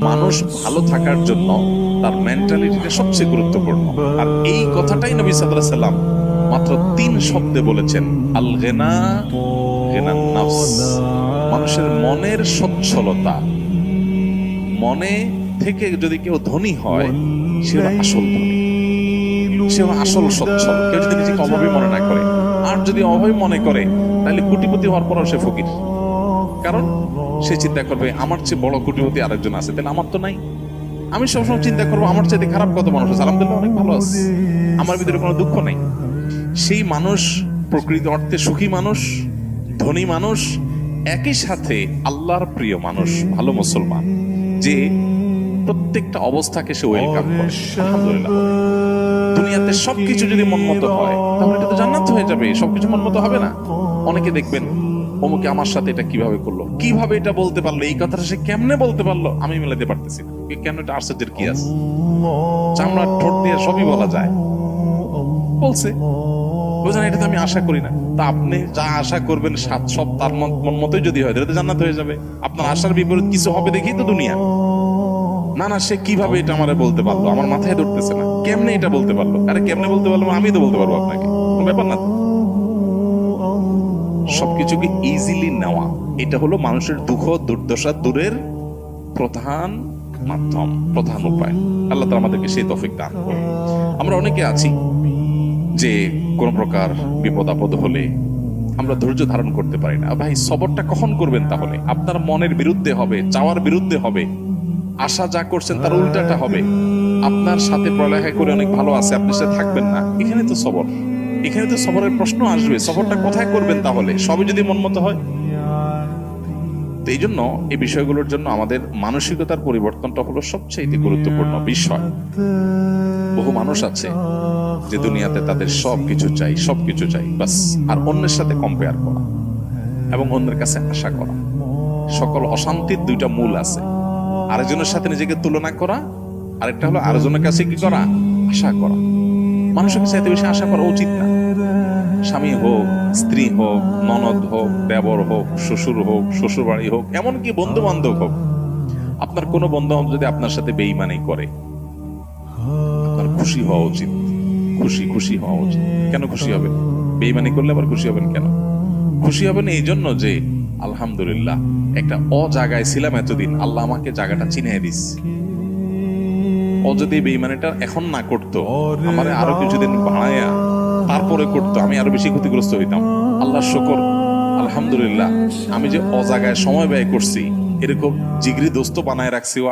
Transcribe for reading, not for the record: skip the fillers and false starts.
মানুষ ভালো থাকার জন্য তার মেন্টালিটিটা সবচেয়ে গুরুত্বপূর্ণ। আর এই কথাটাই নবী সাল্লাল্লাহু আলাইহি সাল্লাম মাত্র 3 শব্দে বলেছেন, আল গিনা গিনান নাফস। মানুষের মনের সচ্ছলতা, মনে থেকে যদি কেউ ধনী হয়, সে হলো আসল ধনী, সে হলো আসল সচ্ছল। কেউ যদি নিজেকে অভাবী মনে না করে, আর যদি অভাবী মনে করে, তাহলে কোটিপতি হওয়ার পরও সে ফকির। কারণ সে চিন্তা করবে আমার চেয়ে বড় কোটিপতি আরেকজন আছে, তাহলে আমার তো নাই। আমি সবসময় চিন্তা করবো আমার চাইতে খারাপ কত মানুষ আছে, আলহামদুলিল্লাহ অনেক ভালো আছে, আমার ভিতরে কোনো দুঃখ নেই। সেই মানুষ প্রকৃত অর্থে সুখী মানুষ, ধনী মানুষ, একই সাথে আল্লাহর প্রিয় মানুষ, ভালো মুসলমান, যে প্রত্যেকটা অবস্থাকে সে ওয়েলকাম করে। আলহামদুলিল্লাহ। দুনিয়াতে সবকিছু যদি মন মতো হয়, তাহলে এটা তো জান্নাত হয়ে যাবে। সবকিছু মন মতো হবে না। অনেকে দেখবেন অমুকে আমার সাথে এটা কিভাবে করলো, কিভাবে এটা বলতে পারলো, এই কথাটা সে কেমনে বলতে পারলো, আমি মেলাতে পারতেছি না। কেন, এটা আশ্চর্যের কি আছে? চামড়ার ঠোঁট দিয়ে সবই বলা যায়, বলছে। বুঝলেন, এটা তো আমি আশা করি না। তা আপনি যা আশা করবেন সব তার মন মতোই যদি হয়, তাহলে তো জান্নাত হয়ে যাবে। আপনার আশার বিপরীত কিছু হবে দেখেই তো দুনিয়া। না না, সে কিভাবে এটা আমারে বলতে পারলো, আমার মাথায় ধরতেছে না। কেমনে এটা বলতে পারলো? আরে কেমনে বলতে পারলো, আমি তো বলতে পারবো আপনাকে, কোনো ব্যাপার না তো। সবকিছুকে ইজিলি নেওয়া, এটা হলো মানুষের দুঃখ দুর্দশা দূরের প্রধান মাধ্যম, প্রধান উপায়। আল্লাহ তাআলা আমাদেরকে সেই তৌফিক দান করুন। আমরা অনেকে আছি যে কোন প্রকার বিপদ আপদ হলে আমরা ধৈর্য ধারণ করতে পারি না। ভাই, সবরটা কখন করবেন? তাহলে আপনার মনের বিরুদ্ধে হবে, চাওয়ার বিরুদ্ধে হবে, আশা যা করছেন তার উল্টাটা হবে। আপনার সাথে পড়ালেখা করে অনেক ভালো আছে, আপনি সাথে থাকবেন না, এখানে তো সবর, এখানে তো সবরের প্রশ্ন আসবে। সবরটা কোথায় করবেন তাহলে, সবই যদি মন মতো হয়? তো এই জন্য এই বিষয়গুলোর জন্য আমাদের মানসিকতার পরিবর্তনটা হলো সবচেয়ে গুরুত্বপূর্ণ বিষয়। বহু মানুষ আছে যে দুনিয়াতে তাদের সবকিছু চাই, সবকিছু চাই বাস, আর অন্যের সাথে কম্পেয়ার করা এবং অন্যের কাছে আশা করা। সকল অশান্তির 2টা মূল আছে, আরেকজনের সাথে নিজেকে তুলনা করা, আরেকটা হলো আরেকজনের কাছে কি করা, আশা করা। মানুষের কাছে এত বেশি আশা করা উচিত না। স্বামী হোক, স্ত্রী হোক, ননদ হোক, দেবর হোক, শ্বশুর হোক, শ্বশুর বাড়ি হোক, এমনকি বন্ধু বান্ধব হোক, আপনার কোনো বন্ধু বান্ধব যদি আপনার সাথে বেঈমানি করে, আপনার খুশি হওয়া উচিত। খুশি হওয়া উচিত। কেন খুশি হবেন? বেঈমানি করলে আবার খুশি হবেন কেন? খুশি হবেন এই জন্য যে আলহামদুলিল্লাহ, একটা জায়গায় ছিলাম এতদিন, আল্লাহ আমাকে জায়গাটা চিনিয়ে দিস। ও যদি বেঈমানিটা এখন না করতো, আমারে আরো কিছুদিন বাড়ায়া তারপরে করতো, আমি আরো বেশি ক্ষতিগ্রস্ত হইতাম। আল্লাহ শুকর, আলহামদুলিল্লাহ, আমি যে জায়গায় সময় ব্যয় করছি, এরকম জিগরি দোস্ত বানায় রাখছি ও